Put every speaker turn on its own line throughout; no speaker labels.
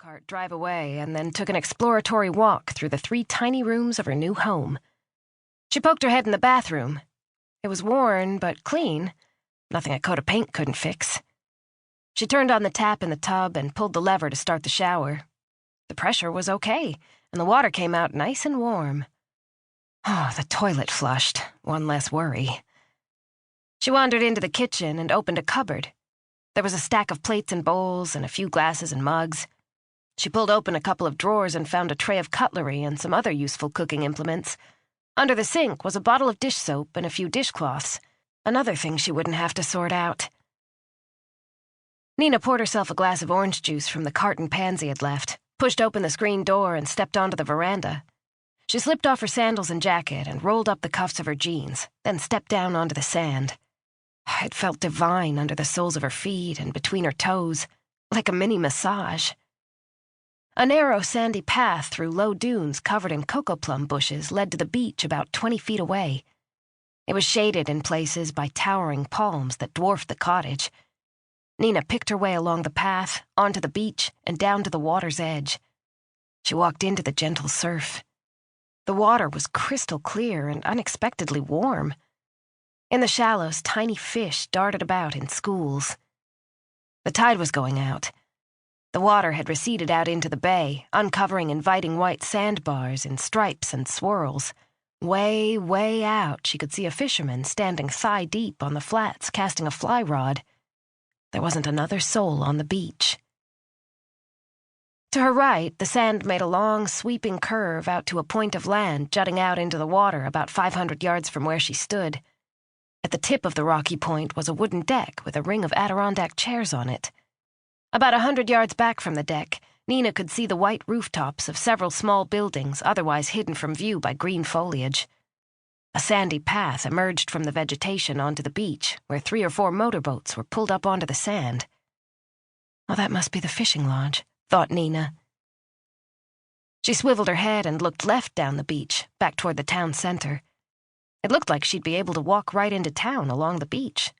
cart drive away and then took an exploratory walk through the 3 tiny rooms of her new home. She poked her head in the bathroom. It was worn but clean, nothing a coat of paint couldn't fix. She turned on the tap in the tub and pulled the lever to start the shower. The pressure was okay, and the water came out nice and warm. Oh, the toilet flushed, one less worry. She wandered into the kitchen and opened a cupboard. There was a stack of plates and bowls and a few glasses and mugs. She pulled open a couple of drawers and found a tray of cutlery and some other useful cooking implements. Under the sink was a bottle of dish soap and a few dishcloths, another thing she wouldn't have to sort out. Nina poured herself a glass of orange juice from the carton Pansy had left, pushed open the screen door and stepped onto the veranda. She slipped off her sandals and jacket and rolled up the cuffs of her jeans, then stepped down onto the sand. It felt divine under the soles of her feet and between her toes, like a mini massage. A narrow sandy path through low dunes covered in cocoa plum bushes led to the beach about 20 feet away. It was shaded in places by towering palms that dwarfed the cottage. Nina picked her way along the path, onto the beach, and down to the water's edge. She walked into the gentle surf. The water was crystal clear and unexpectedly warm. In the shallows, tiny fish darted about in schools. The tide was going out. The water had receded out into the bay, uncovering inviting white sandbars in stripes and swirls. Way, way out, she could see a fisherman standing thigh-deep on the flats casting a fly rod. There wasn't another soul on the beach. To her right, the sand made a long, sweeping curve out to a point of land jutting out into the water about 500 yards from where she stood. At the tip of the rocky point was a wooden deck with a ring of Adirondack chairs on it. About 100 yards back from the deck, Nina could see the white rooftops of several small buildings otherwise hidden from view by green foliage. A sandy path emerged from the vegetation onto the beach, where 3 or 4 motorboats were pulled up onto the sand. Oh, that must be the fishing lodge, thought Nina. She swiveled her head and looked left down the beach, back toward the town center. It looked like she'd be able to walk right into town along the beach.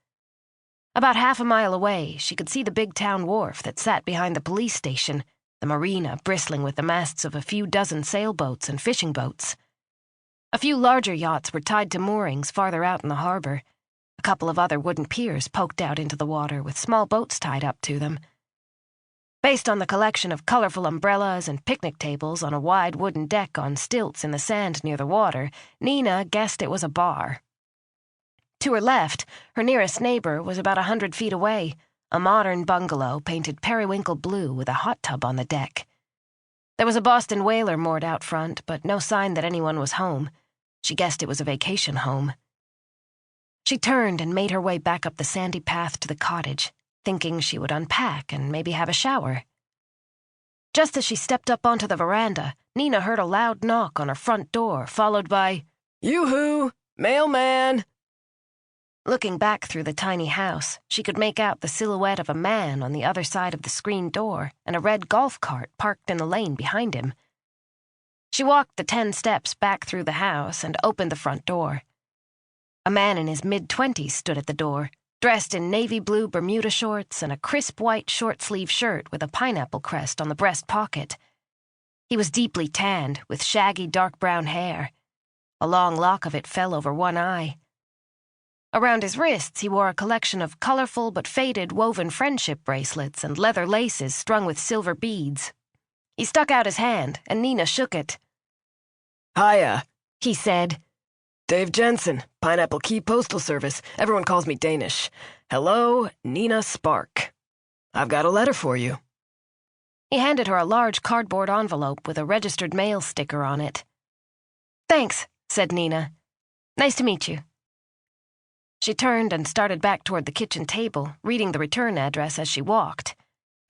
About half a mile away, she could see the big town wharf that sat behind the police station, the marina bristling with the masts of a few dozen sailboats and fishing boats. A few larger yachts were tied to moorings farther out in the harbor. A couple of other wooden piers poked out into the water with small boats tied up to them. Based on the collection of colorful umbrellas and picnic tables on a wide wooden deck on stilts in the sand near the water, Nina guessed it was a bar. To her left, her nearest neighbor was about 100 feet away, a modern bungalow painted periwinkle blue with a hot tub on the deck. There was a Boston whaler moored out front, but no sign that anyone was home. She guessed it was a vacation home. She turned and made her way back up the sandy path to the cottage, thinking she would unpack and maybe have a shower. Just as she stepped up onto the veranda, Nina heard a loud knock on her front door, followed by, "Yoo-hoo! Mailman!" Looking back through the tiny house, she could make out the silhouette of a man on the other side of the screen door and a red golf cart parked in the lane behind him. She walked the 10 steps back through the house and opened the front door. A man in his mid-20s stood at the door, dressed in navy blue Bermuda shorts and a crisp white short-sleeve shirt with a pineapple crest on the breast pocket. He was deeply tanned, with shaggy dark brown hair. A long lock of it fell over one eye. Around his wrists, he wore a collection of colorful but faded woven friendship bracelets and leather laces strung with silver beads. He stuck out his hand, and Nina shook it. "Hiya," he said. "Dave Jensen, Pineapple Cay Postal Service. Everyone calls me Danish. Hello, Nina Spark. I've got a letter for you." He handed her a large cardboard envelope with a registered mail sticker on it. "Thanks," said Nina. "Nice to meet you." She turned and started back toward the kitchen table, reading the return address as she walked.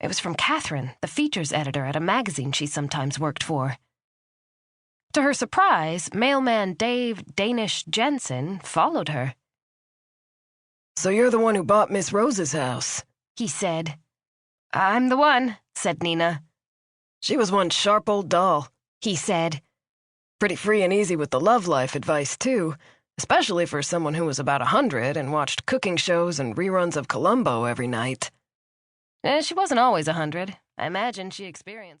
It was from Catherine, the features editor at a magazine she sometimes worked for. To her surprise, mailman Dave Danish Jensen followed her. "So you're the one who bought Miss Rose's house," he said. "I'm the one," said Nina. "She was one sharp old doll," he said. "Pretty free and easy with the love life advice, too. Especially for someone who was about 100 and watched cooking shows and reruns of Columbo every night." She wasn't always 100. I imagine she experienced